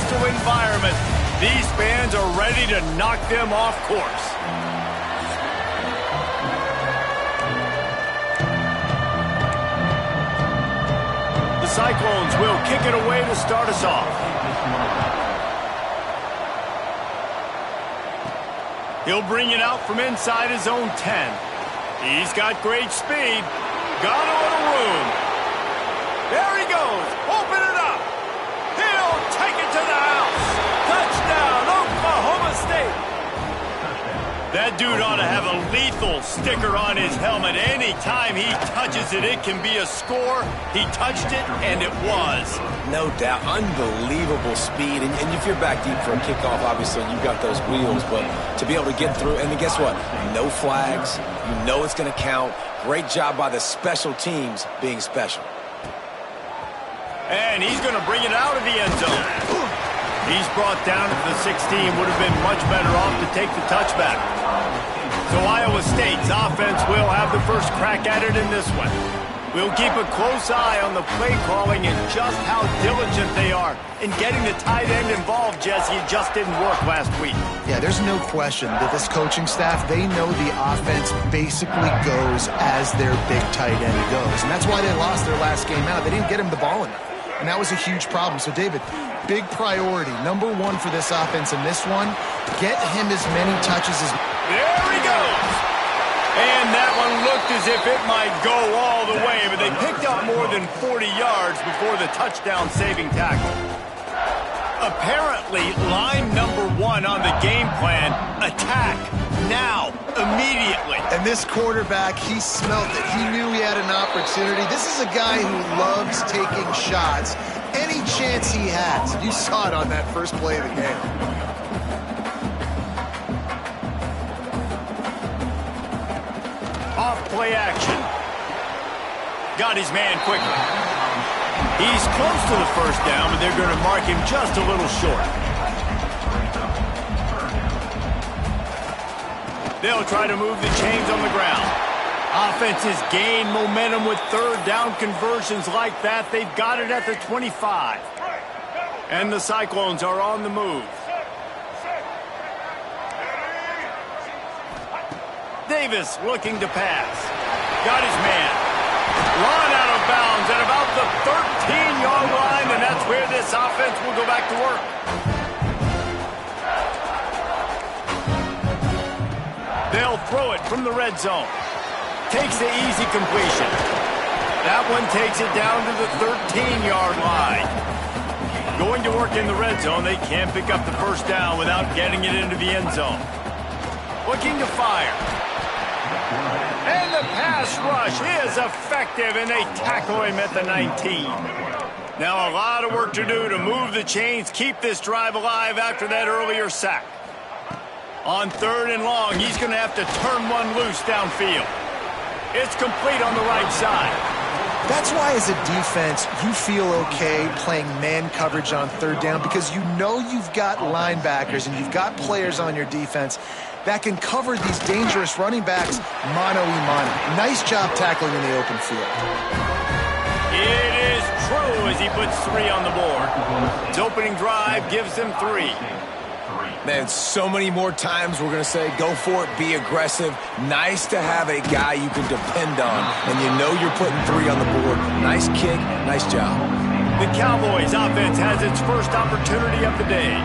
hostile environment. These fans are ready to knock them off course. The Cyclones will kick it away to start us off. He'll bring it out from inside his own 10. He's got great speed. Got a little room. There he goes. Open it up. He'll take it to the house. Touchdown, Oklahoma State. That dude ought to have a lethal sticker on his helmet. Anytime he touches it, it can be a score. He touched it, and it was. No doubt. Unbelievable speed. And if you're back deep for a kickoff, obviously, you've got those wheels. But to be able to get through, and then guess what? No flags. You know it's going to count. Great job by the special teams being special. And he's going to bring it out of the end zone. He's brought down to the 16. Would have been much better off to take the touchback. So Iowa State's offense will have the first crack at it in this one. We'll keep a close eye on the play calling and just how diligent they are in getting the tight end involved, Jesse. It just didn't work last week. Yeah, there's no question that this coaching staff, they know the offense basically goes as their big tight end goes. And that's why they lost their last game out. They didn't get him the ball enough. And that was a huge problem. So, David, big priority, number one for this offense in this one, get him as many touches as... There he goes! And that one looked as if it might go all the way, but they picked up more than 40 yards before the touchdown-saving tackle. Apparently, line number one on the game plan, attack, now, immediately. And this quarterback, he smelt it. He knew he had an opportunity. This is a guy who loves taking shots any chance he has. You saw it on that first play of the game. Off play action. Got his man quickly. He's close to the first down, but they're going to mark him just a little short. They'll try to move the chains on the ground. Offenses gain momentum with third down conversions like that. They've got it at the 25. And the Cyclones are on the move. Davis looking to pass. Got his man. Run out of bounds at about the 13-yard line, and that's where this offense will go back to work. They'll throw it from the red zone. Takes the easy completion. That one takes it down to the 13-yard line. Going to work in the red zone, they can't pick up the first down without getting it into the end zone. Looking to fire. And the pass rush is effective, and they tackle him at the 19. Now a lot of work to do to move the chains, keep this drive alive after that earlier sack. On third and long, he's going to have to turn one loose downfield. It's complete on the right side. That's why as a defense, you feel okay playing man coverage on third down because you know you've got linebackers and you've got players on your defense that can cover these dangerous running backs mano-a-mano. Nice job tackling in the open field. It is true as he puts 3 on the board. His opening drive gives them 3. Man, so many more times we're going to say, go for it, be aggressive. Nice to have a guy you can depend on, and you know you're putting 3 on the board. Nice kick, nice job. The Cowboys offense has its first opportunity of the day.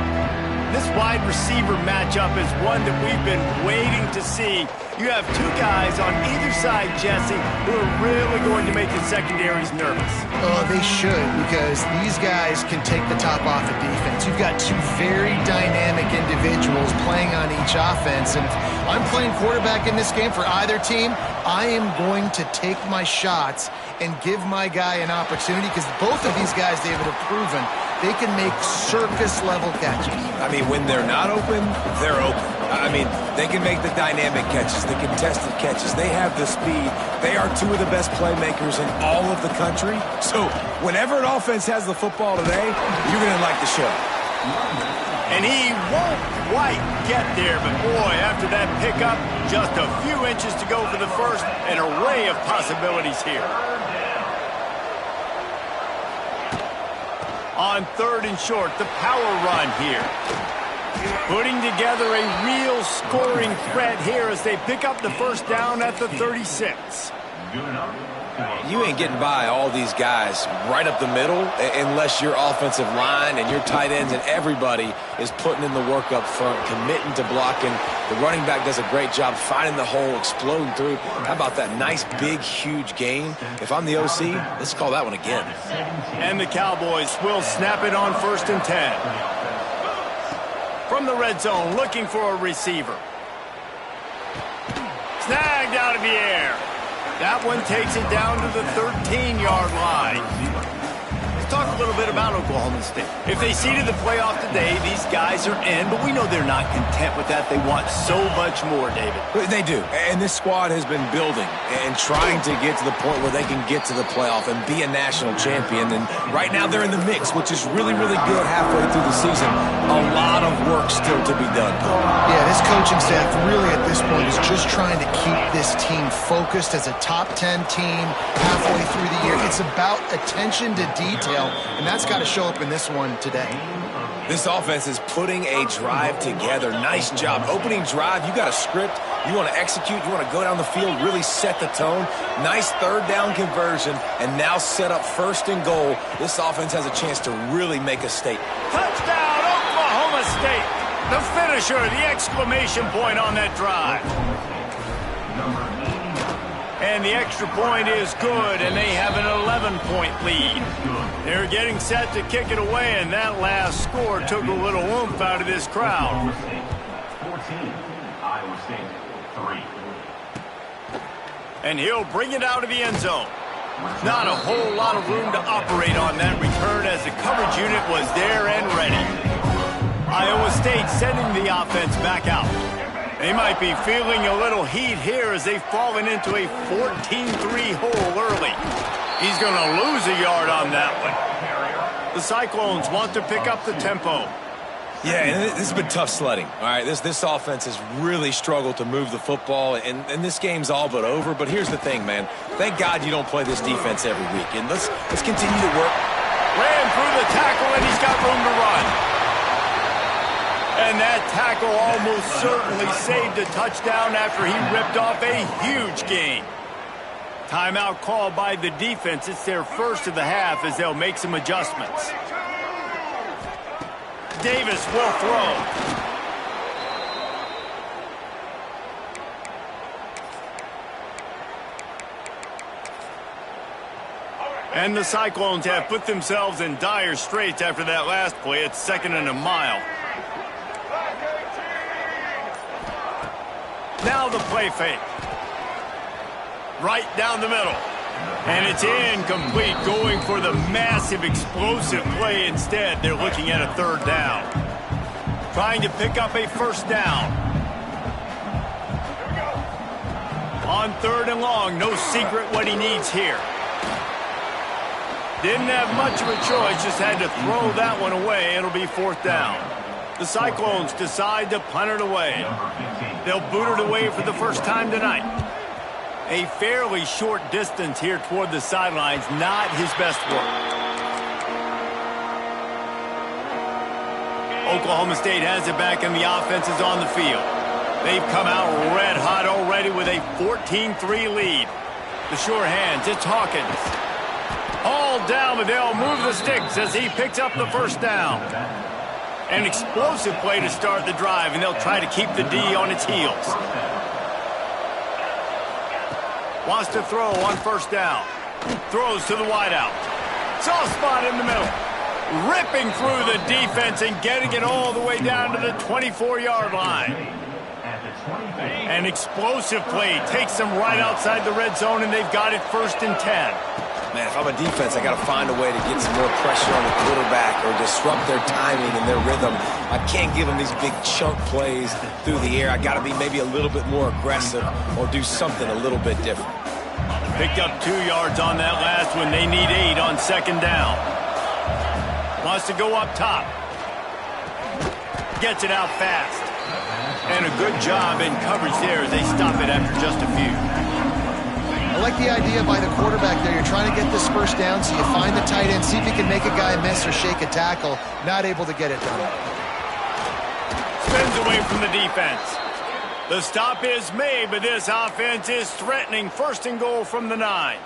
This wide receiver matchup is one that we've been waiting to see. You have 2 guys on either side, Jesse, who are really going to make the secondaries nervous. Oh, they should, because these guys can take the top off the defense. You've got 2 very dynamic individuals playing on each offense, and if I'm playing quarterback in this game for either team, I am going to take my shots and give my guy an opportunity, because both of these guys, David, have proven they can make circus-level catches. I mean, when they're not open, they're open. I mean, they can make the dynamic catches, the contested catches. They have the speed. They are 2 of the best playmakers in all of the country. So whenever an offense has the football today, you're going to like the show. And he won't quite get there, but boy, after that pickup, just a few inches to go for the first, an array of possibilities here. On 3rd and short, the power run here. Putting together a real scoring threat here as they pick up the first down at the 36. You ain't getting by all these guys right up the middle unless your offensive line and your tight ends and everybody is putting in the work up front, committing to blocking. The running back does a great job finding the hole, exploding through. How about that nice, big, huge gain? If I'm the OC, let's call that one again. And the Cowboys will snap it on 1st and 10. From the red zone, looking for a receiver. Snagged out of the air. That one takes it down to the 13-yard line. Let's talk a little bit about Oklahoma State. If they seeded the playoff today, these guys are in, but we know they're not content with that. They want so much more, David. They do, and this squad has been building and trying to get to the point where they can get to the playoff and be a national champion, and right now they're in the mix, which is really, really good halfway through the season. A lot of work still to be done. Yeah, this coaching staff really at this point is just trying to keep this team focused as a top 10 team halfway through the year. It's about attention to detail, and that's got to show up in this one today. This offense is putting a drive together. Nice job. Opening drive, you got a script. You want to execute. You want to go down the field, really set the tone. Nice 3rd down conversion, and now set up 1st and goal. This offense has a chance to really make a statement. Touchdown, Oklahoma State. The finisher, the exclamation point on that drive. And the extra point is good, and they have an 11-point lead. They're getting set to kick it away, and that last score took a little oomph out of this crowd. 14, Iowa State, 3. And he'll bring it out of the end zone. Not a whole lot of room to operate on that return as the coverage unit was there and ready. Iowa State sending the offense back out. They might be feeling a little heat here as they've fallen into a 14-3 hole early. He's going to lose a yard on that one. The Cyclones want to pick up the tempo. Yeah, and this has been tough sledding. All right, this offense has really struggled to move the football, and this game's all but over. But here's the thing, man. Thank God you don't play this defense every week. And let's continue to work. Ran through the tackle, and he's got room to run. And that tackle almost certainly saved a touchdown after he ripped off a huge gain. Timeout called by the defense. It's their first of the half as they'll make some adjustments. Davis will throw. And the Cyclones have put themselves in dire straits after that last play. It's 2nd and a mile. Now the play fake. Right down the middle. And it's incomplete, going for the massive explosive play instead. They're looking at a 3rd down. Trying to pick up a 1st down. On 3rd and long, no secret what he needs here. Didn't have much of a choice, just had to throw that one away. It'll be 4th down. The Cyclones decide to punt it away. They'll boot it away for the first time tonight. A fairly short distance here toward the sidelines, not his best work. Oklahoma State has it back and the offense is on the field. They've come out red hot already with a 14-3 lead. The sure hands, it's Hawkins. All down, but they'll move the sticks as he picks up the 1st down. An explosive play to start the drive, and they'll try to keep the D on its heels. Wants to throw on 1st down. Throws to the wideout. Soft spot in the middle. Ripping through the defense and getting it all the way down to the 24-yard line. An explosive play takes them right outside the red zone, and they've got it 1st and 10. Man, if I'm a defense, I got to find a way to get some more pressure on the quarterback or disrupt their timing and their rhythm. I can't give them these big chunk plays through the air. I got to be maybe a little bit more aggressive or do something a little bit different. Picked up 2 yards on that last one. They need 8 on 2nd down. Wants to go up top. Gets it out fast. And a good job in coverage there as they stop it after just a few. I like the idea by the quarterback there. You're trying to get this first down, so you find the tight end, see if you can make a guy miss or shake a tackle. Not able to get it done. Spins away from the defense. The stop is made, but this offense is threatening. First and goal from the 9.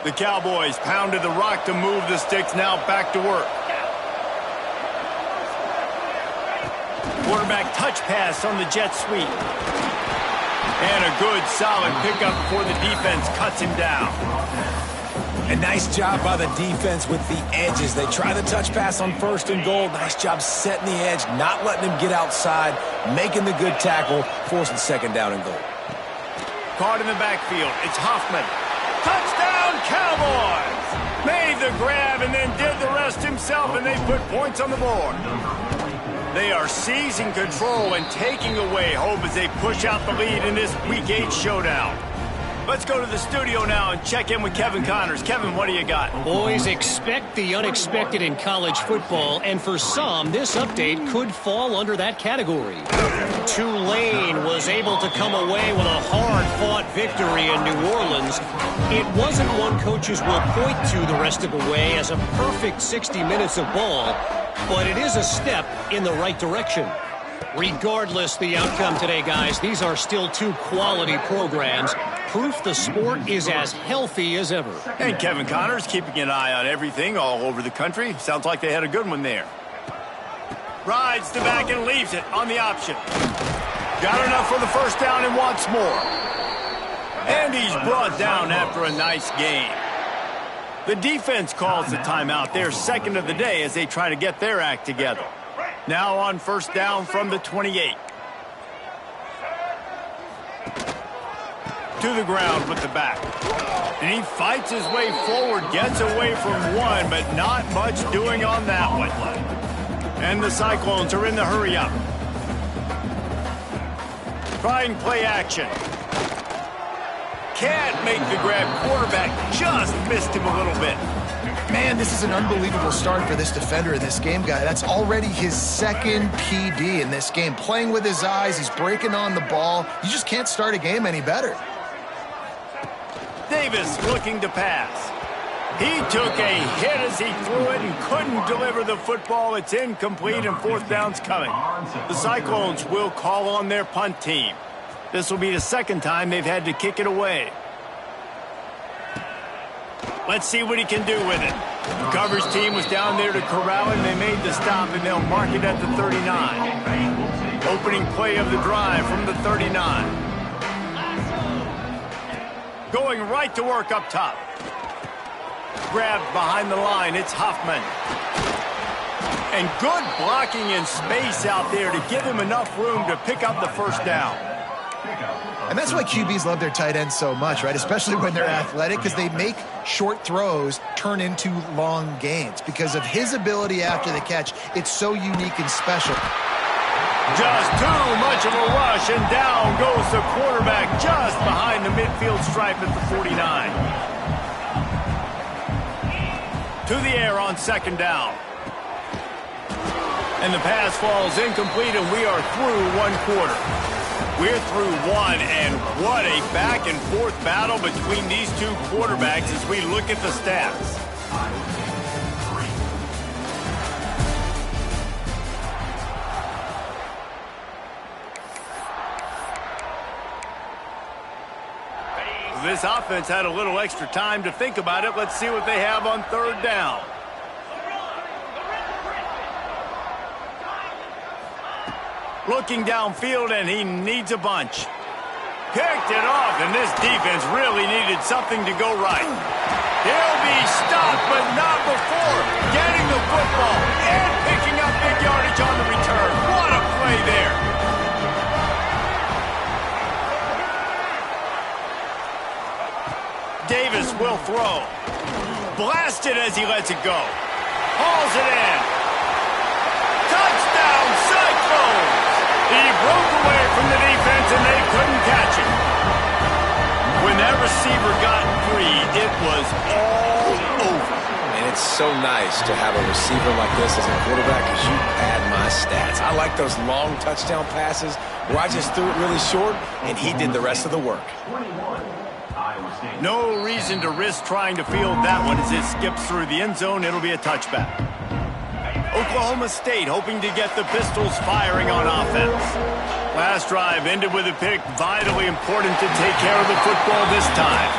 The Cowboys pounded the rock to move the sticks. Now back to work. Quarterback touch pass on the jet sweep. And a good, solid pickup before the defense cuts him down. A nice job by the defense with the edges. They try the touch pass on first and goal. Nice job setting the edge, not letting him get outside, making the good tackle, forcing second down and goal. Caught in the backfield. It's Hoffman. Touchdown, Cowboys! Made the grab and then did the rest himself, and they put points on the board. They are seizing control and taking away hope as they push out the lead in this Week 8 showdown. Let's go to the studio now and check in with Kevin Connors. Kevin, what do you got? Boys, expect the unexpected in college football, and for some, this update could fall under that category. Tulane was able to come away with a hard-fought victory in New Orleans. It wasn't one coaches will point to the rest of the way as a perfect 60 minutes of ball, but it is a step in the right direction. Regardless the outcome today, guys, these are still two quality programs. Proof the sport is as healthy as ever. And Kevin Connors keeping an eye on everything all over the country. Sounds like they had a good one there. Rides the back and leaves it on the option. Got enough for the first down and wants more. And he's brought down after a nice game. The defense calls the timeout. They're second of the day as they try to get their act together. Now on first down from the 28. To the ground with the back. And he fights his way forward, gets away from one, but not much doing on that one. And the Cyclones are in the hurry-up. Trying play action. Can't make the grab. Quarterback just missed him a little bit. Man, this is an unbelievable start for this defender in this game, guy. That's already his second PD in this game. Playing with his eyes, he's breaking on the ball. You just can't start a game any better. Davis looking to pass. He took a hit as he threw it and couldn't deliver the football. It's incomplete and fourth down's coming. The Cyclones will call on their punt team. This will be the second time they've had to kick it away. Let's see what he can do with it. The coverage team was down there to corral him. They made the stop, and they'll mark it at the 39. Opening play of the drive from the 39. Going right to work up top. Grabbed behind the line. It's Hoffman. And good blocking in space out there to give him enough room to pick up the first down. And that's why QBs love their tight ends so much, right? Especially when they're athletic, because they make short throws turn into long gains. Because of his ability after the catch, it's so unique and special. Just too much of a rush, and down goes the quarterback just behind the midfield stripe at the 49. To the air on second down. And the pass falls incomplete, and we are through one quarter. We're through one, and what a back-and-forth battle between these two quarterbacks as we look at the stats. This offense had a little extra time to think about it. Let's see what they have on third down. Looking downfield, and he needs a bunch. Picked it off, and this defense really needed something to go right. He'll be stopped, but not before getting the football and picking up big yardage on the return. What a play there. Davis will throw. Blasted as he lets it go. Hauls it in. Touchdown, Cyclones! He broke away from the defense, and they couldn't catch him. When that receiver got free, it was all over. And it's so nice to have a receiver like this as a quarterback because you pad my stats. I like those long touchdown passes where I just threw it really short, and he did the rest of the work. Iowa State. No reason to risk trying to field that one as it skips through the end zone. It'll be a touchback. Oklahoma State hoping to get the Pistols firing on offense. Last drive ended with a pick. Vitally important to take care of the football this time.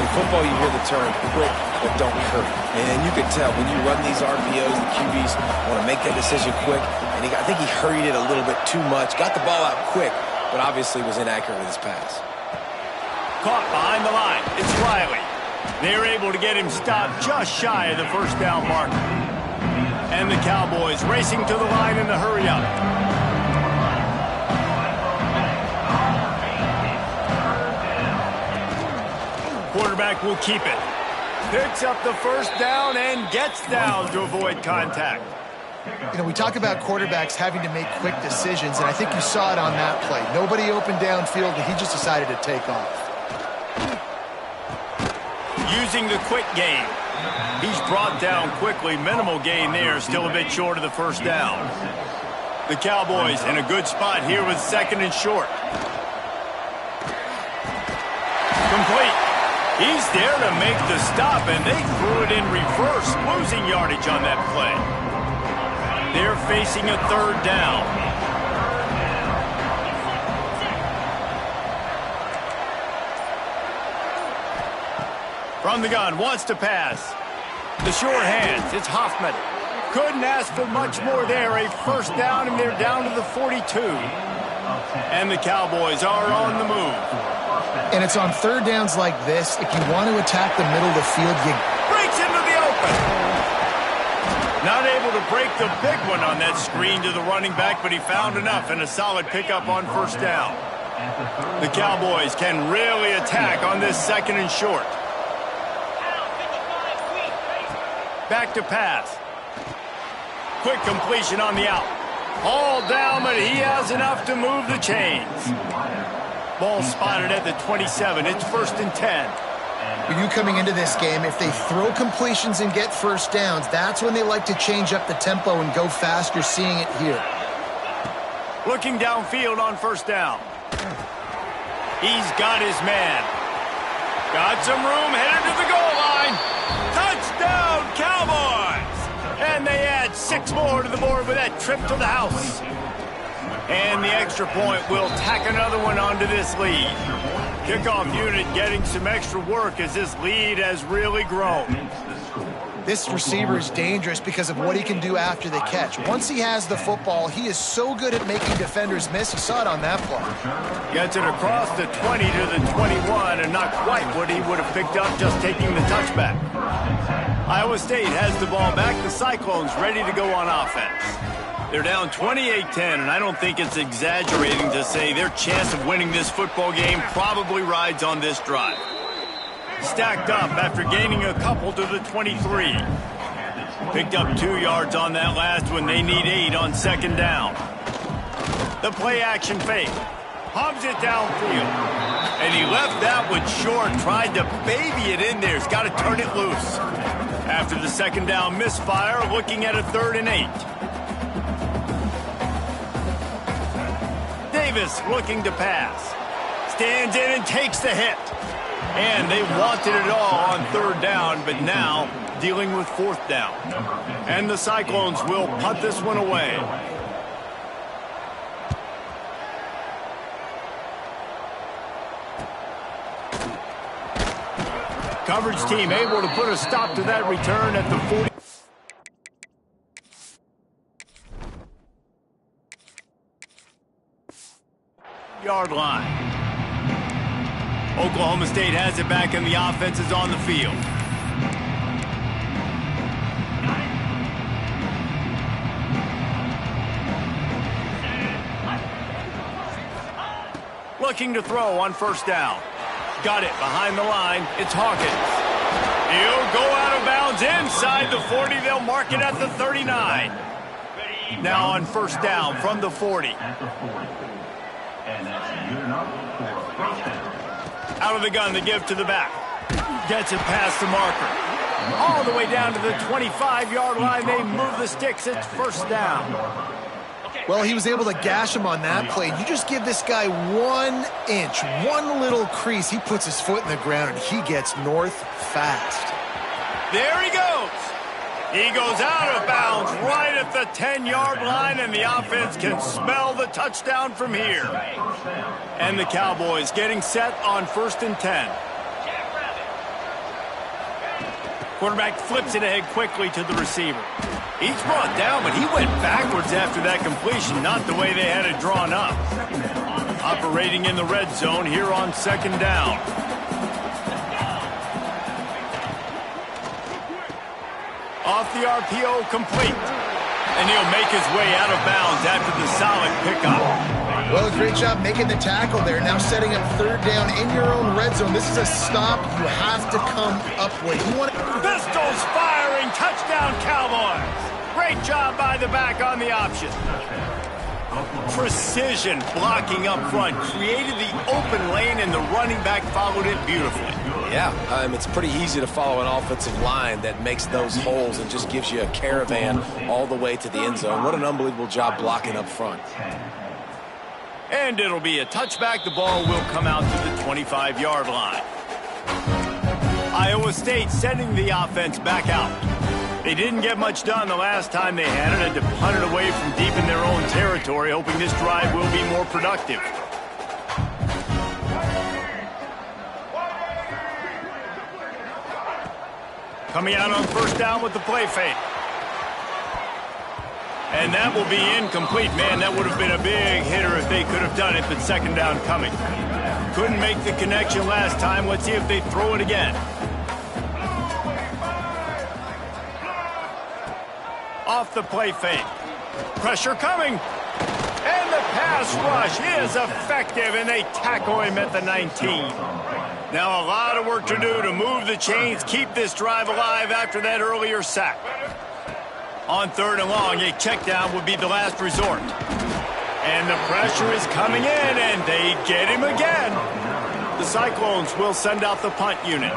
In football, you hear the term quick but don't hurt. And you can tell when you run these RPOs, the QBs want to make that decision quick. And I think he hurried it a little bit too much. Got the ball out quick, but obviously was inaccurate with his pass. Caught behind the line. It's Riley. They're able to get him stopped just shy of the first down marker. And the Cowboys racing to the line in the hurry-up. Quarterback will keep it. Picks up the first down and gets down to avoid contact. You know, we talk about quarterbacks having to make quick decisions, and I think you saw it on that play. Nobody opened downfield, and he just decided to take off. Using the quick game. He's brought down quickly. Minimal gain there. Still a bit short of the first down. The Cowboys in a good spot here with second and short. Complete. He's there to make the stop, and they threw it in reverse, losing yardage on that play. They're facing a third down. From the gun, wants to pass. The short hands, it's Hoffman. Couldn't ask for much more there. A first down, and they're down to the 42. And the Cowboys are on the move. And it's on third downs like this. If you want to attack the middle of the field, you Breaks into the open. Not able to break the big one on that screen to the running back, but he found enough and a solid pickup on first down. The Cowboys can really attack on this second and short. Back to pass. Quick completion on the out. All down, but he has enough to move the chains. Ball spotted at the 27. It's 1st and 10. For you coming into this game, if they throw completions and get first downs, that's when they like to change up the tempo and go fast. You're seeing it here. Looking downfield on first down. He's got his man. Got some room, headed to the goal line. Touchdown, Cowboys! And they add 6 more to the board with that trip to the house. And the extra point will tack another one onto this lead. Kickoff unit getting some extra work as this lead has really grown. This receiver is dangerous because of what he can do after the catch. Once he has the football, he is so good at making defenders miss. You saw it on that play. Gets it across the 20 to the 21, and not quite what he would have picked up just taking the touchback. Iowa State has the ball back. The Cyclones ready to go on offense. They're down 28-10, and I don't think it's exaggerating to say their chance of winning this football game probably rides on this drive. Stacked up after gaining a couple to the 23. Picked up 2 yards on that last one. They need 8 on second down. The play action fake. Hubs it downfield. And he left that one short. Tried to baby it in there. He's got to turn it loose. After the second down misfire, looking at a 3rd and 8. Davis looking to pass. Stands in and takes the hit. And they wanted it all on 3rd down, but now dealing with 4th down. And the Cyclones will punt this one away. Coverage team able to put a stop to that return at the 40. Yard line. Oklahoma State has it back and the offense is on the field. Looking to throw on first down. Got it behind the line. It's Hawkins. He'll go out of bounds inside the 40. They'll mark it at the 39. Now on first down from the 40. And that's good enough for first down. Out of the gun, the give to the back. Gets it past the marker. All the way down to the 25-yard line. They move the sticks. It's first down. Well, he was able to gash him on that play. You just give this guy 1 inch, one little crease. He puts his foot in the ground, and he gets north fast. There he goes. He goes out of bounds right at the 10-yard line, and the offense can smell the touchdown from here. And the Cowboys getting set on 1st and 10. Quarterback flips it ahead quickly to the receiver. He's brought down, but he went backwards after that completion, not the way they had it drawn up. Operating in the red zone here on 2nd down. Off the RPO, complete. And he'll make his way out of bounds after the solid pickup. Well, great job making the tackle there. Now setting up 3rd down in your own red zone. This is a stop you have to come up with. Pistols firing, touchdown Cowboys. Great job by the back on the option. Precision blocking up front created the open lane, and the running back followed it beautifully. Yeah, it's pretty easy to follow an offensive line that makes those holes and just gives you a caravan all the way to the end zone. What an unbelievable job blocking up front. And it'll be a touchback. The ball will come out to the 25-yard line. Iowa State sending the offense back out. They didn't get much done the last time they had it. Had to punt it away from deep in their own territory, hoping this drive will be more productive. Coming out on 1st down with the play fake. And that will be incomplete. Man, that would have been a big hitter if they could have done it, but 2nd down coming. Couldn't make the connection last time. Let's see if they throw it again. Off the play fake. Pressure coming. And the pass rush is effective, and they tackle him at the 19. Now a lot of work to do to move the chains, keep this drive alive after that earlier sack. On 3rd and long, a check down would be the last resort. And the pressure is coming in, and they get him again. The Cyclones will send out the punt unit.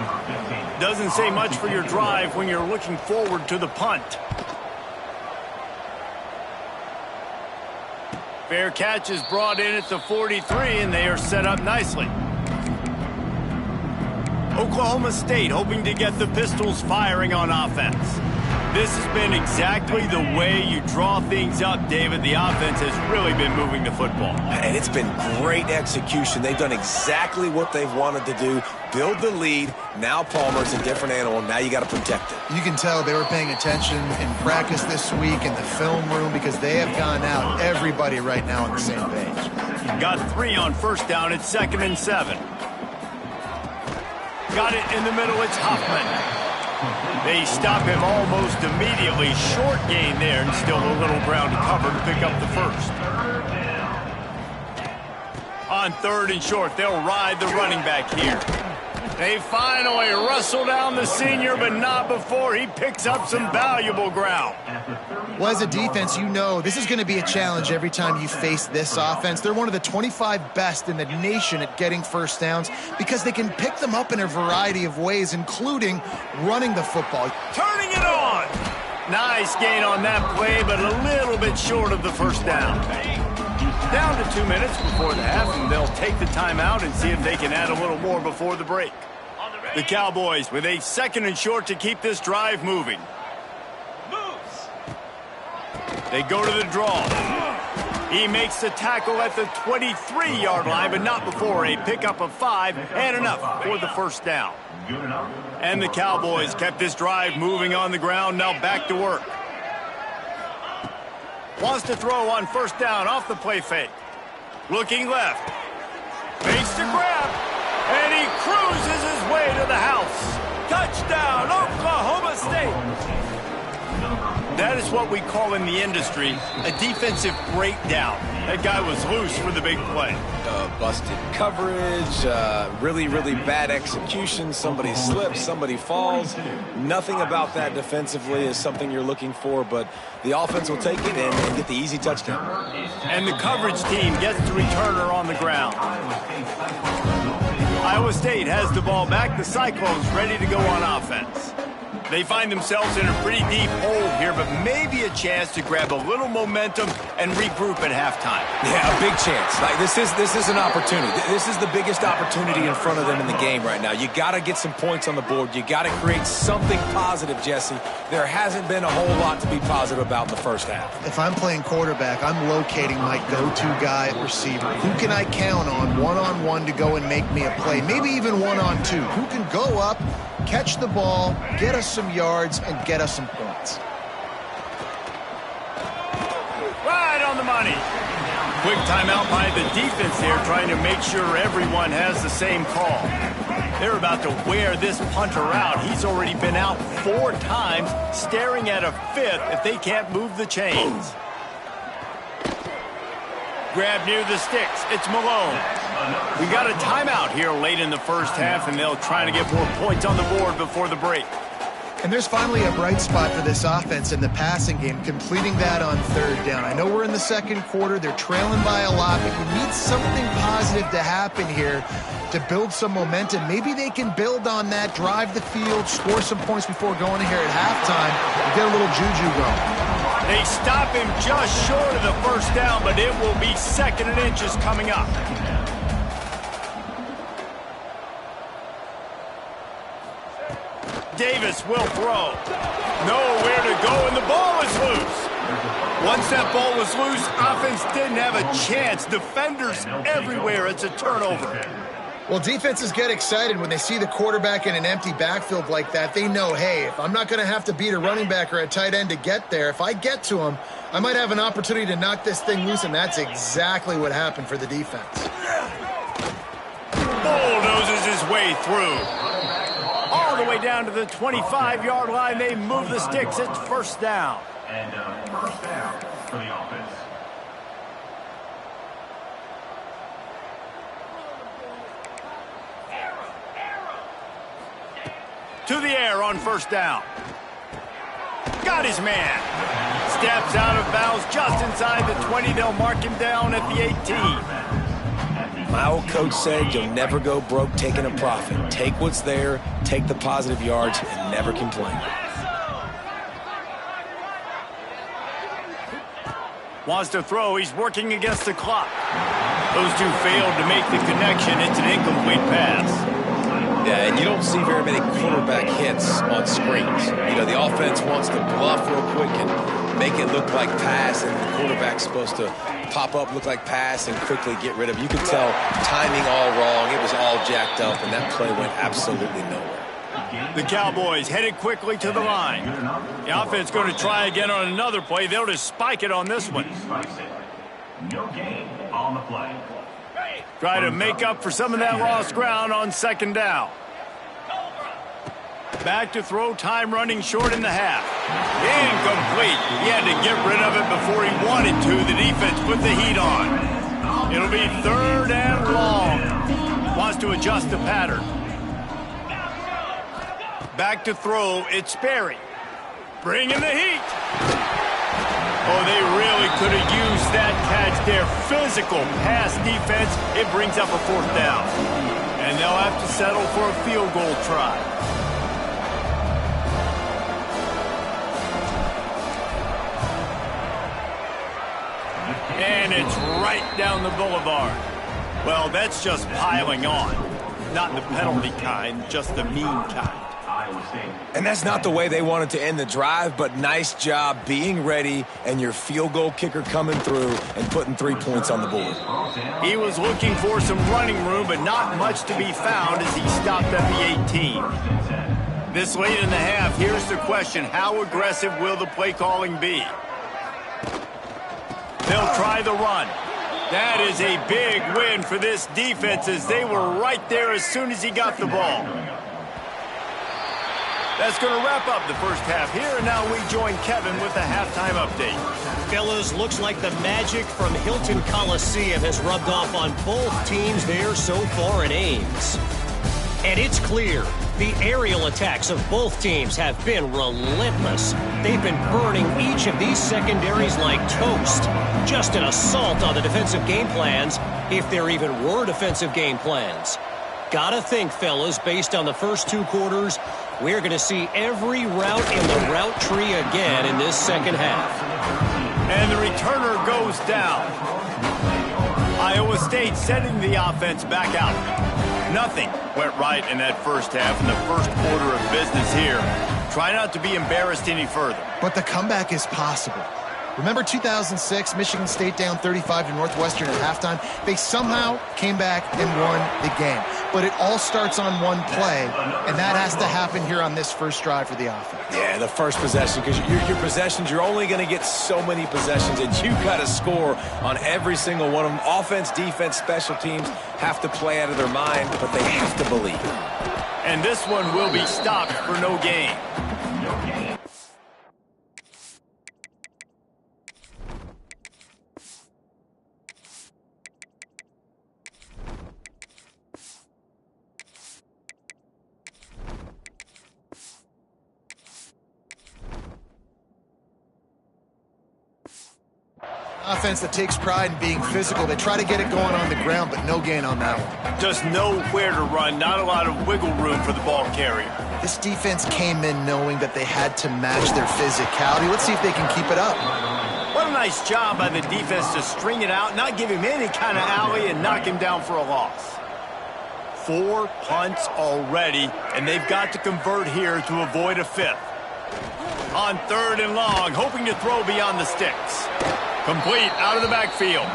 Doesn't say much for your drive when you're looking forward to the punt. Fair catch is brought in at the 43, and they are set up nicely. Oklahoma State hoping to get the Pistols firing on offense. This has been exactly the way you draw things up, David. The offense has really been moving the football. And it's been great execution. They've done exactly what they've wanted to do. Build the lead. Now Palmer's a different animal. Now you got to protect it. You can tell they were paying attention in practice this week in the film room because they have gone out. Everybody right now on the same page. Got 3 on 1st down at 2nd and 7. Got it in the middle. It's Hoffman. They stop him almost immediately. Short gain there, and still a little ground to cover to pick up the 1st. On 3rd and short, they'll ride the running back here. They finally wrestle down the senior, but not before he picks up some valuable ground. Well, as a defense, you know this is going to be a challenge every time you face this offense. They're one of the 25 best in the nation at getting 1st downs because they can pick them up in a variety of ways, including running the football. Turning it on. Nice gain on that play, but a little bit short of the 1st down. Down to 2 minutes before the half, and they'll take the timeout and see if they can add a little more before the break. The Cowboys with a 2nd and short to keep this drive moving. They go to the draw. He makes the tackle at the 23-yard line, but not before a pickup of 5 and enough for the 1st down. And the Cowboys kept this drive moving on the ground, now back to work. Wants to throw on 1st down off the play fake. Looking left. Fakes to grab. And he cruises his way to the house. Touchdown, Oklahoma State. That is what we call in the industry a defensive breakdown. That guy was loose for the big play. Busted coverage, really, really bad execution. Somebody slips, somebody falls. Nothing about that defensively is something you're looking for, but the offense will take it and get the easy touchdown. And the coverage team gets the returner on the ground. Iowa State has the ball back. The Cyclones ready to go on offense. They find themselves in a pretty deep hole here, but maybe a chance to grab a little momentum and regroup at halftime. Yeah, a big chance. Like this is an opportunity. This is the biggest opportunity in front of them in the game right now. You got to get some points on the board. You got to create something positive, Jesse. There hasn't been a whole lot to be positive about in the first half. If I'm playing quarterback, I'm locating my go-to guy at receiver. Who can I count on one-on-one to go and make me a play? Maybe even one-on-two. Who can go up, catch the ball, get us some yards, and get us some points. Right on the money. Quick timeout by the defense there, trying to make sure everyone has the same call. They're about to wear this punter out. He's already been out 4 times, staring at a 5th if they can't move the chains. Grab near the sticks. It's Malone. We got a timeout here late in the first half, and they'll try to get more points on the board before the break. And there's finally a bright spot for this offense in the passing game, completing that on 3rd down. I know we're in the second quarter. They're trailing by a lot, but you need something positive to happen here to build some momentum. Maybe they can build on that, drive the field, score some points before going here at halftime, and get a little juju going. They stop him just short of the first down, but it will be 2nd and inches coming up. Davis will throw. Nowhere to go, and the ball is loose. Once that ball was loose, offense didn't have a chance. Defenders everywhere. It's a turnover. Well, defenses get excited when they see the quarterback in an empty backfield like that. They know, hey, if I'm not going to have to beat a running back or a tight end to get there, if I get to him, I might have an opportunity to knock this thing loose, and that's exactly what happened for the defense. Bulldozes his way through. All the way down to the 25-yard line. They move the sticks. It's 1st down. And first down for the offense. To the air on 1st down. Got his man. Steps out of bounds just inside the 20. They'll mark him down at the 18. My old coach said you'll never go broke taking a profit. Take what's there, take the positive yards, and never complain. Wants to throw. He's working against the clock. Those two failed to make the connection. It's an incomplete pass. Yeah, and you don't see very many quarterback hits on screens. You know, the offense wants to bluff real quick and make it look like pass, and the quarterback's supposed to pop up, look like pass, and quickly get rid of it. You could tell timing all wrong. It was all jacked up, and that play went absolutely nowhere. The Cowboys headed quickly to the line. The offense going to try again on another play. They'll just spike it on this one. No gain on the play. Try to make up for some of that lost ground on 2nd down. Back to throw, time running short in the half. Incomplete. He had to get rid of it before he wanted to. The defense put the heat on. It'll be 3rd and long. Wants to adjust the pattern. Back to throw, it's Sperry. Bringing the heat. Oh, they really could have used that catch there. Physical pass defense. It brings up a 4th down. And they'll have to settle for a field goal try. And it's right down the boulevard. Well, that's just piling on. Not the penalty kind, just the mean kind. And that's not the way they wanted to end the drive, but nice job being ready and your field goal kicker coming through and putting 3 points on the board. He was looking for some running room, but not much to be found as he stopped at the 18. This late in the half, here's the question. How aggressive will the play calling be? They'll try the run. That is a big win for this defense as they were right there as soon as he got the ball. That's going to wrap up the first half here, and now we join Kevin with the halftime update. Fellas, looks like the magic from Hilton Coliseum has rubbed off on both teams there so far in Ames. And it's clear, the aerial attacks of both teams have been relentless. They've been burning each of these secondaries like toast. Just an assault on the defensive game plans, if there even were defensive game plans. Gotta think, fellas, based on the first 2 quarters, we're going to see every route in the route tree again in this second half. And the returner goes down. Iowa State setting the offense back out. Nothing went right in that first half in the first quarter of business here. Try not to be embarrassed any further. But the comeback is possible. Remember 2006, Michigan State down 35 to Northwestern at halftime? They somehow came back and won the game. But it all starts on one play, and that has to happen here on this first drive for the offense. Yeah, the first possession, because your possessions, you're only going to get so many possessions, and you've got to score on every single one of them. Offense, defense, special teams have to play out of their mind, but they have to believe. And this one will be stopped for no gain. Offense that takes pride in being physical. They try to get it going on the ground, but no gain on that one. Just nowhere to run, not a lot of wiggle room for the ball carrier. This defense came in knowing that they had to match their physicality. Let's see if they can keep it up. What a nice job by the defense to string it out, not give him any kind of alley, and knock him down for a loss. 4 punts already, and they've got to convert here to avoid a 5th. On 3rd and long, hoping to throw beyond the sticks. Complete out of the backfield.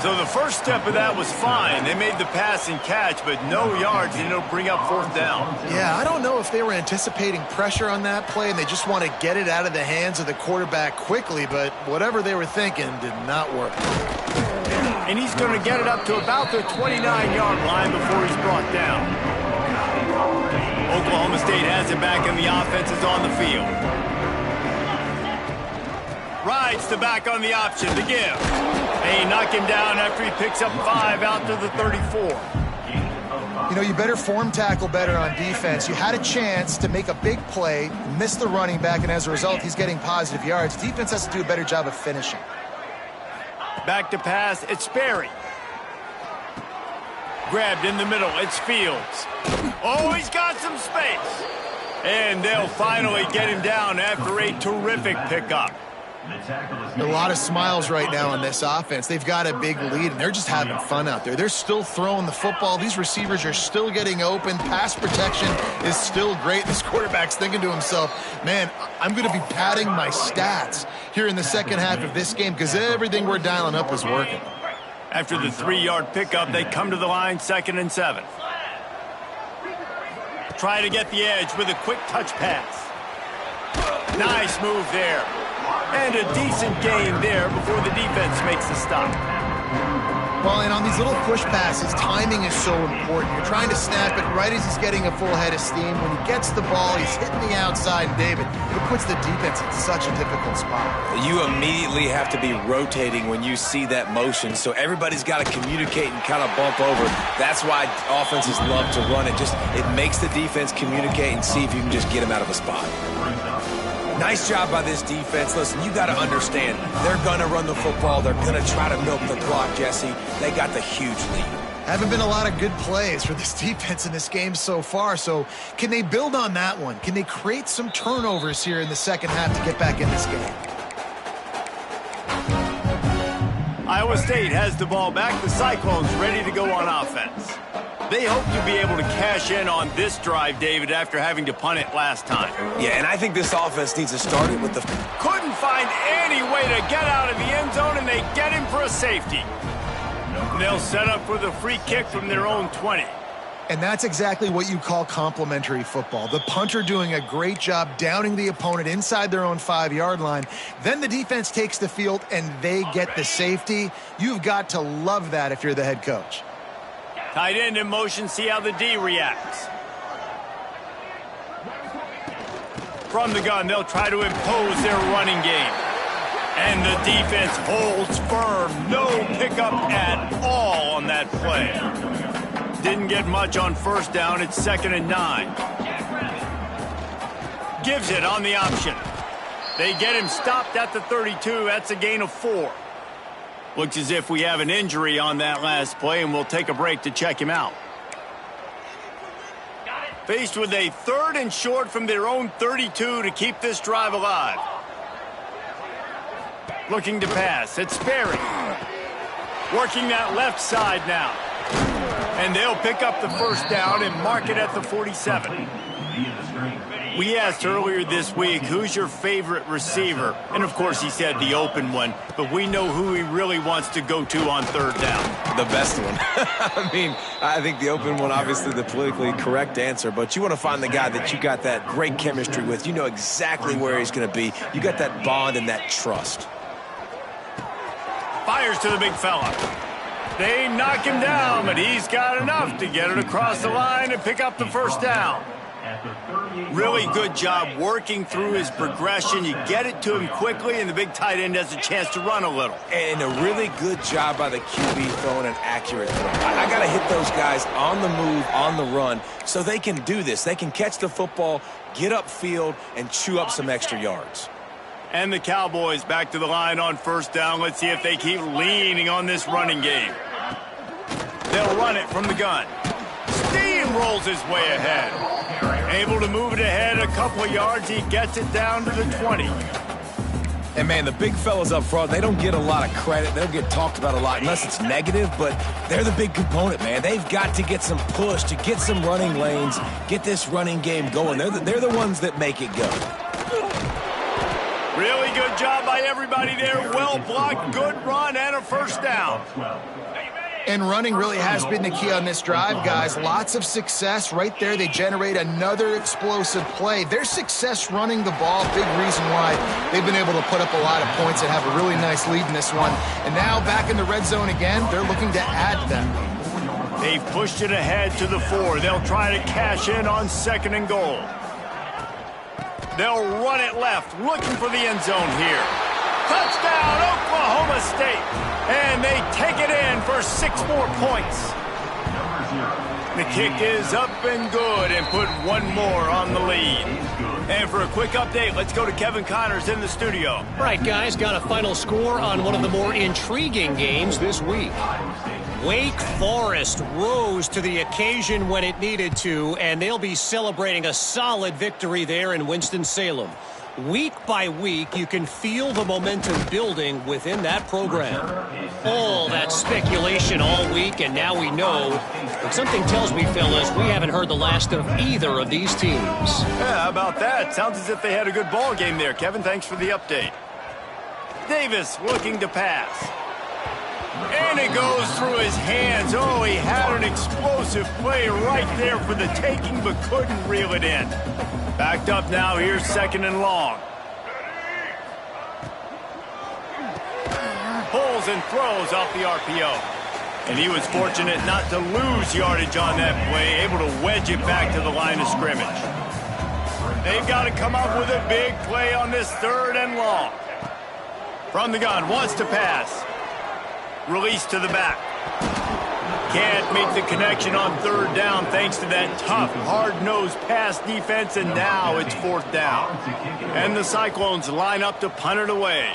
So the first step of that was fine. They made the pass and catch, but no yards. They didn't bring up 4th down. Yeah, I don't know if they were anticipating pressure on that play and they just want to get it out of the hands of the quarterback quickly, but whatever they were thinking did not work. And he's going to get it up to about the 29-yard line before he's brought down. Oklahoma State has it back and the offense is on the field. Rides the back on the option to give. They knock him down after he picks up 5 out to the 34. You know, you better form tackle better on defense. You had a chance to make a big play, miss the running back, and as a result, he's getting positive yards. Defense has to do a better job of finishing. Back to pass, it's Sperry. Grabbed in the middle, it's Fields. Oh, he's got some space. And they'll finally get him down after a terrific pickup. A lot of smiles right now on this offense. They've got a big lead, and they're just having fun out there. They're still throwing the football. These receivers are still getting open. Pass protection is still great. This quarterback's thinking to himself, man, I'm going to be padding my stats here in the second half of this game because everything we're dialing up is working. After the 3-yard pickup, they come to the line, 2nd and 7. Try to get the edge with a quick touch pass. Nice move there. And a decent gain there before the defense makes the stop. Well, and on these little push passes, timing is so important. You're trying to snap it right as he's getting a full head of steam. When he gets the ball, he's hitting the outside, and David, it puts the defense in such a difficult spot. You immediately have to be rotating when you see that motion, so everybody's got to communicate and kind of bump over. That's why offenses love to run it. It makes the defense communicate and see if you can just get him out of a spot. Nice job by this defense. Listen, you got to understand, they're going to run the football. They're going to try to milk the clock, Jesse. They got the huge lead. Haven't been a lot of good plays for this defense in this game so far, so can they build on that one? Can they create some turnovers here in the second half to get back in this game? Iowa State has the ball back. The Cyclones ready to go on offense. They hope to be able to cash in on this drive, David, after having to punt it last time. Yeah, and I think this offense needs to start it with the... Couldn't find any way to get out of the end zone, and they get him for a safety. They'll set up for the free kick from their own 20. And that's exactly what you call complementary football. The punter doing a great job downing the opponent inside their own 5-yard line. Then the defense takes the field, and they get the safety. You've got to love that if you're the head coach. Tight end in motion, see how the D reacts. From the gun, they'll try to impose their running game. And the defense holds firm. No pickup at all on that play. Didn't get much on first down. It's 2nd and 9. Gives it on the option. They get him stopped at the 32. That's a gain of 4. Looks as if we have an injury on that last play, and we'll take a break to check him out. Faced with a 3rd and short from their own 32 to keep this drive alive. Looking to pass. It's Sperry. Working that left side now. And they'll pick up the first down and mark it at the 47. We asked earlier this week, who's your favorite receiver? And, of course, he said the open one. But we know who he really wants to go to on 3rd down. The best one. I mean, I think the open one, obviously the politically correct answer. But you want to find the guy that you got that great chemistry with. You know exactly where he's going to be. You got that bond and that trust. Fires to the big fella. They knock him down, but he's got enough to get it across the line and pick up the first down. Really good job working through his progression. You get it to him quickly, and the big tight end has a chance to run a little. And a really good job by the QB throwing an accurate throw. I got to hit those guys on the move, on the run, so they can do this. They can catch the football, get upfield, and chew up some extra yards. And the Cowboys back to the line on 1st down. Let's see if they keep leaning on this running game. They'll run it from the gun. Steamrolls his way ahead. Able to move it ahead a couple of yards. He gets it down to the 20. And, man, the big fellas up front, they don't get a lot of credit. They don't get talked about a lot unless it's negative, but they're the big component, man. They've got to get some push, to get some running lanes, get this running game going. They're the ones that make it go. Really good job by everybody there. Well blocked, good run, and a first down. And running really has been the key on this drive, guys. Lots of success right there. They generate another explosive play. Their success running the ball, big reason why they've been able to put up a lot of points and have a really nice lead in this one. And now back in the red zone again, they're looking to add them. They've pushed it ahead to the 4. They'll try to cash in on 2nd and goal. They'll run it left, looking for the end zone here. Touchdown, Oklahoma State. And they take it in for 6 more points. The kick is up and good and put 1 more on the lead. And for a quick update, let's go to Kevin Connors in the studio. All right, guys, got a final score on one of the more intriguing games this week. Wake Forest rose to the occasion when it needed to, and they'll be celebrating a solid victory there in Winston-Salem. Week by week, you can feel the momentum building within that program. All that speculation all week, and now we know. But something tells me, fellas, we haven't heard the last of either of these teams. Yeah, how about that? Sounds as if they had a good ball game there. Kevin, thanks for the update. Davis looking to pass. And it goes through his hands. Oh, he had an explosive play right there for the taking, but couldn't reel it in. Backed up now, here's 2nd and long. Pulls and throws off the RPO. And he was fortunate not to lose yardage on that play, able to wedge it back to the line of scrimmage. They've got to come up with a big play on this 3rd and long. From the gun, wants to pass. Release to the back. Can't make the connection on 3rd down thanks to that tough, hard-nosed pass defense, and now it's 4th down. And the Cyclones line up to punt it away.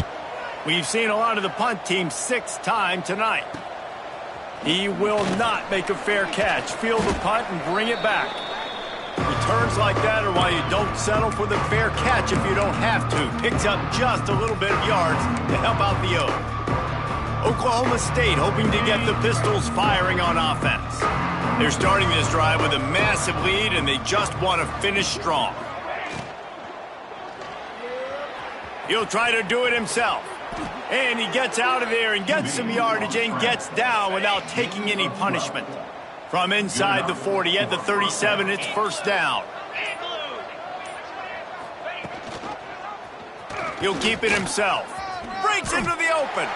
We've seen a lot of the punt team 6 times tonight. He will not make a fair catch. Field the punt and bring it back. Returns like that are why you don't settle for the fair catch if you don't have to. Picks up just a little bit of yards to help out the O. Oklahoma State hoping to get the Pistols firing on offense. They're starting this drive with a massive lead, and they just want to finish strong. He'll try to do it himself. And he gets out of there and gets some yardage and gets down without taking any punishment. From inside the 40 at the 37, it's 1st down. He'll keep it himself. Breaks into the open.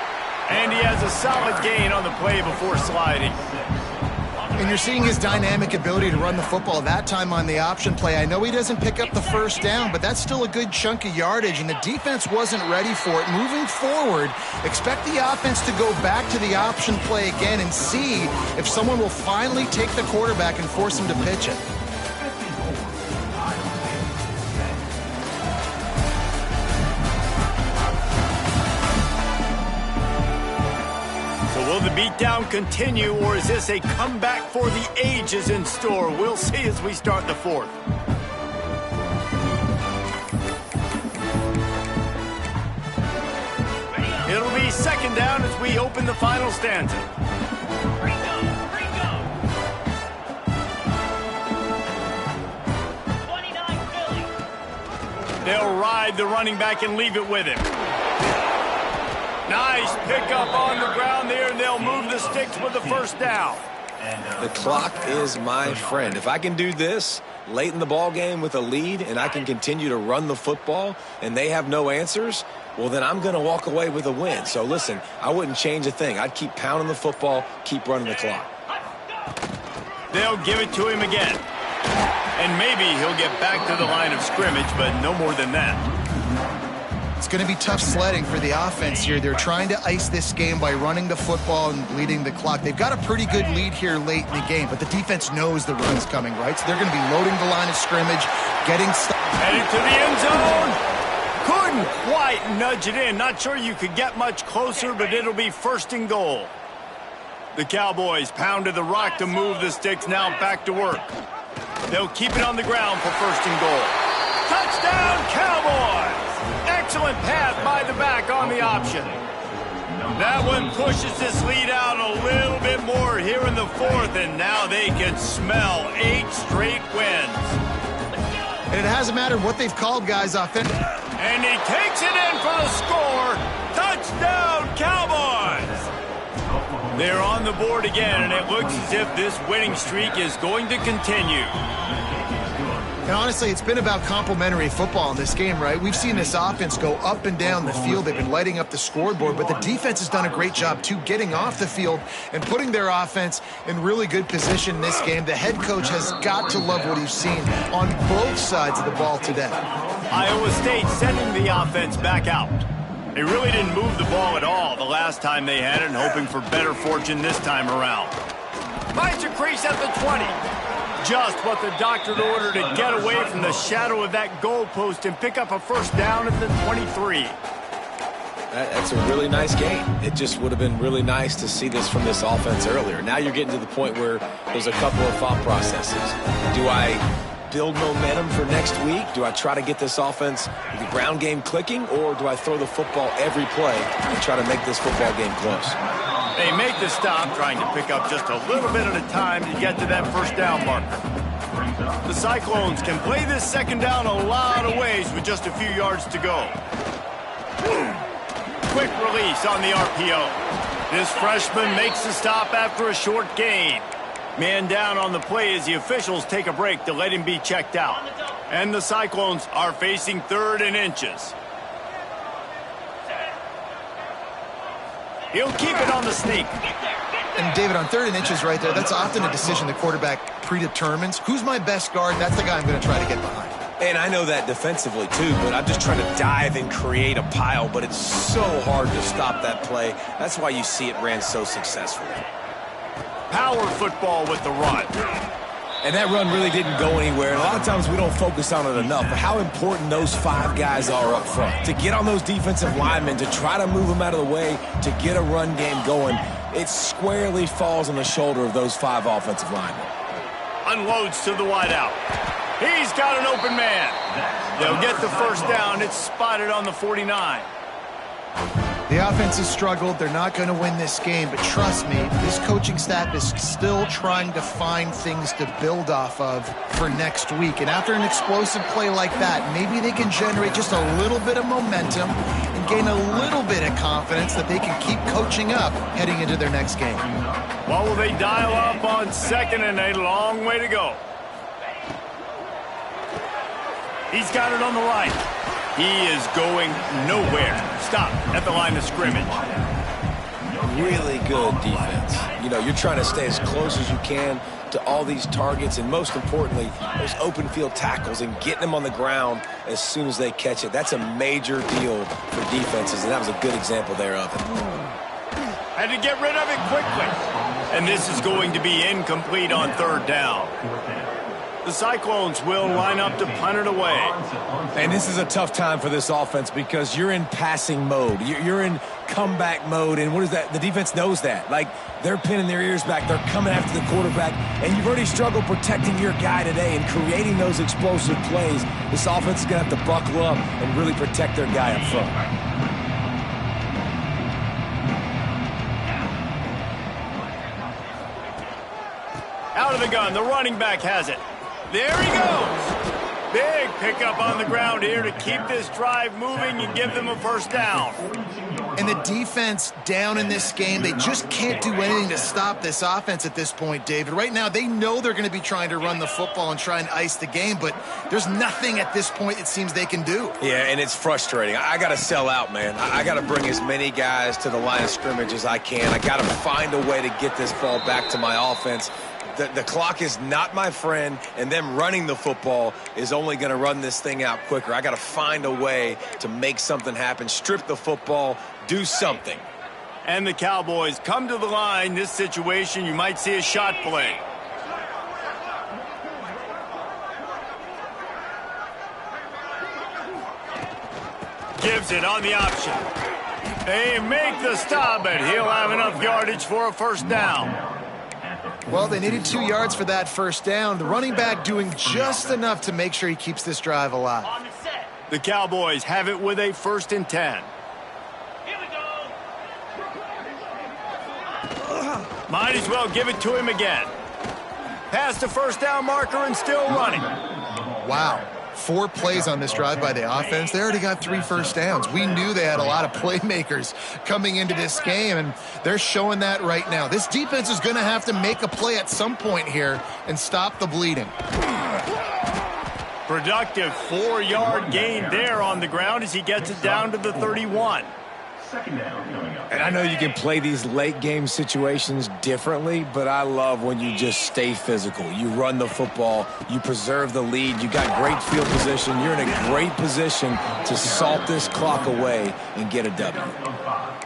And he has a solid gain on the play before sliding. And you're seeing his dynamic ability to run the football, that time on the option play. I know he doesn't pick up the 1st down, but that's still a good chunk of yardage, and the defense wasn't ready for it. Moving forward, expect the offense to go back to the option play again and see if someone will finally take the quarterback and force him to pitch it. Will the beatdown continue, or is this a comeback for the ages in store? We'll see as we start the fourth. It'll be second down as we open the final stanza. They'll ride the running back and leave it with him. Nice pickup on the ground there, and they'll move the sticks with the first down. The clock is my friend. If I can do this late in the ball game with a lead and I can continue to run the football and they have no answers, well, then I'm going to walk away with a win. So, listen, I wouldn't change a thing. I'd keep pounding the football, keep running the clock. They'll give it to him again. And maybe he'll get back to the line of scrimmage, but no more than that. It's going to be tough sledding for the offense here. They're trying to ice this game by running the football and bleeding the clock. They've got a pretty good lead here late in the game, but the defense knows the run's coming, right? So they're going to be loading the line of scrimmage, getting stuck. Headed to the end zone. Couldn't quite nudge it in. Not sure you could get much closer, but it'll be first and goal. The Cowboys pounded the rock to move the sticks. Now back to work. They'll keep it on the ground for first and goal. Touchdown, Cowboys! Excellent pass by the back on the option. That one pushes this lead out a little bit more here in the fourth, and now they can smell 8 straight wins. And it hasn't mattered what they've called, guys, offensively. And he takes it in for the score. Touchdown, Cowboys! They're on the board again, and it looks as if this winning streak is going to continue. And honestly, it's been about complementary football in this game, right? We've seen this offense go up and down the field. They've been lighting up the scoreboard, but the defense has done a great job, too, getting off the field and putting their offense in really good position in this game. The head coach has got to love what he's seen on both sides of the ball today. Iowa State sending the offense back out. They really didn't move the ball at all the last time they had it, and hoping for better fortune this time around. Finds a crease at the 20. Just what the doctor ordered to get away from the shadow of that goalpost and pick up a first down at the 23. That's a really nice game. It just would have been really nice to see this from this offense earlier. Now you're getting to the point where there's a couple of thought processes. Do I build momentum for next week? Do I try to get this offense, the ground game clicking, or do I throw the football every play and try to make this football game close? They make the stop, trying to pick up just a little bit at a time to get to that first down marker. The Cyclones can play this second down a lot of ways with just a few yards to go. Quick release on the RPO. This freshman makes the stop after a short gain. Man down on the play as the officials take a break to let him be checked out. And the Cyclones are facing 3rd and inches. He'll keep it on the sneak. And, David, on 3rd and inches right there, that's often a decision the quarterback predetermines. Who's my best guard? That's the guy I'm going to try to get behind. And I know that defensively, too, but I'm just trying to dive and create a pile, but it's so hard to stop that play. That's why you see it ran so successfully. Power football with the run. And that run really didn't go anywhere. And a lot of times we don't focus on it enough, but how important those 5 guys are up front. To get on those defensive linemen, to try to move them out of the way, to get a run game going, it squarely falls on the shoulder of those 5 offensive linemen. Unloads to the wideout. He's got an open man. They'll get the first down. It's spotted on the 49. The offense has struggled. They're not going to win this game, but trust me, this coaching staff is still trying to find things to build off of for next week. And after an explosive play like that, maybe they can generate just a little bit of momentum and gain a little bit of confidence that they can keep coaching up heading into their next game. Well, will they dial up on 2nd and a long way to go? He's got it on the right. He is going nowhere. Stop at the line of scrimmage. Really good defense. You know, you're trying to stay as close as you can to all these targets, and most importantly, those open field tackles and getting them on the ground as soon as they catch it. That's a major deal for defenses, and that was a good example there of it. Had to get rid of it quickly. And this is going to be incomplete on 3rd down. The Cyclones will line up to punt it away. And this is a tough time for this offense because you're in passing mode. You're in comeback mode, and what is that? The defense knows that. Like, they're pinning their ears back. They're coming after the quarterback, and you've already struggled protecting your guy today and creating those explosive plays. This offense is going to have to buckle up and really protect their guy up front. Out of the gun, the running back has it. There he goes. Big pickup on the ground here to keep this drive moving and give them a first down. And the defense down in this game, they just can't do anything to stop this offense at this point, David. Right now, they know they're going to be trying to run the football and try and ice the game, but there's nothing at this point it seems they can do. Yeah, and it's frustrating. I got to sell out, man. I got to bring as many guys to the line of scrimmage as I can. I got to find a way to get this ball back to my offense. The clock is not my friend, and them running the football is only going to run this thing out quicker. I got to find a way to make something happen, strip the football, do something. And the Cowboys come to the line. This situation, you might see a shot play. Gives it on the option. They make the stop, but he'll have enough yardage for a first down. Well, they needed 2 yards for that first down. The running back doing just enough to make sure he keeps this drive alive. The Cowboys have it with a 1st and 10. Here we go. Might as well give it to him again. Past the first down marker and still running. Wow. 4 plays on this drive by the offense. They already got 3 first downs. We knew they had a lot of playmakers coming into this game, and they're showing that right now. This defense is going to have to make a play at some point here and stop the bleeding. Productive 4-yard gain there on the ground as he gets it down to the 31. Second down coming up. And I know you can play these late game situations differently, but I love when you just stay physical. You run the football, you preserve the lead, you got great field position, you're in a great position to salt this clock away and get a W.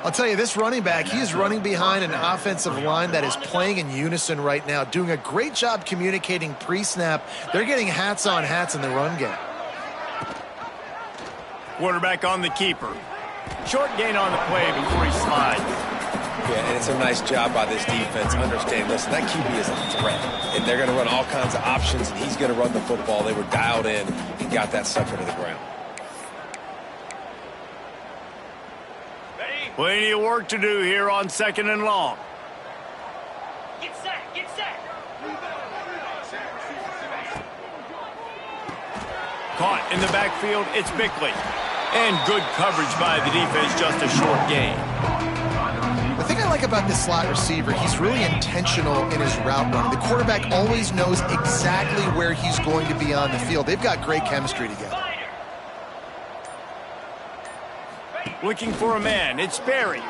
I'll tell you, this running back, he is running behind an offensive line that is playing in unison right now, doing a great job communicating pre-snap. They're getting hats on hats in the run game. Quarterback on the keeper. Short gain on the play before he slides. Yeah, and it's a nice job by this defense. Understand, listen, that QB is a threat. And they're going to run all kinds of options, and he's going to run the football. They were dialed in and got that sucker to the ground. Plenty of work to do here on 2nd and long. Get set, get set. Caught in the backfield, it's Bickley. And good coverage by the defense, just a short gain. The thing I like about this slot receiver, he's really intentional in his route running. The quarterback always knows exactly where he's going to be on the field. They've got great chemistry together. Looking for a man, it's Berry.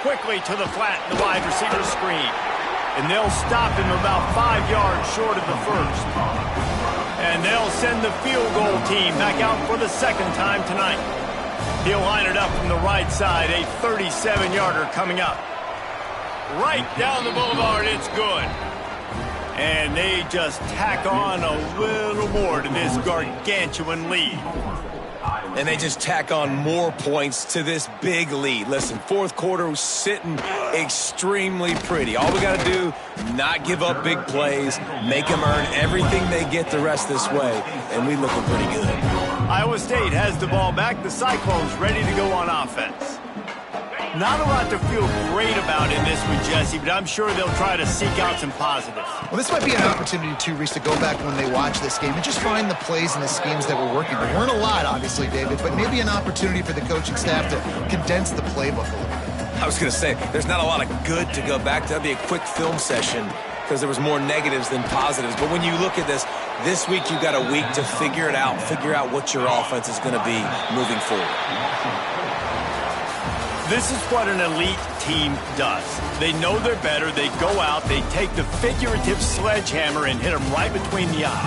Quickly to the flat, the wide receiver screen. And they'll stop him about 5 yards short of the first. And they'll send the field goal team back out for the 2nd time tonight. He'll line it up from the right side, a 37-yarder coming up. Right down the boulevard, it's good. And they just tack on a little more to this gargantuan lead. And they just tack on more points to this big lead. Listen, 4th quarter was sitting extremely pretty. All we got to do, not give up big plays, make them earn everything they get the rest this way, and we looking pretty good. Iowa State has the ball back. The Cyclones ready to go on offense. Not a lot to feel great about in this one, Jesse, but I'm sure they'll try to seek out some positives. Well, this might be an opportunity, too, Reese, to go back when they watch this game and just find the plays and the schemes that were working. There weren't a lot, obviously, David, but maybe an opportunity for the coaching staff to condense the playbook a little bit. I was going to say, there's not a lot of good to go back to. That'd be a quick film session because there was more negatives than positives. But when you look at this week you got a week to figure it out, figure out what your offense is going to be moving forward. This is what an elite team does. They know they're better. They go out. They take the figurative sledgehammer and hit them right between the eyes.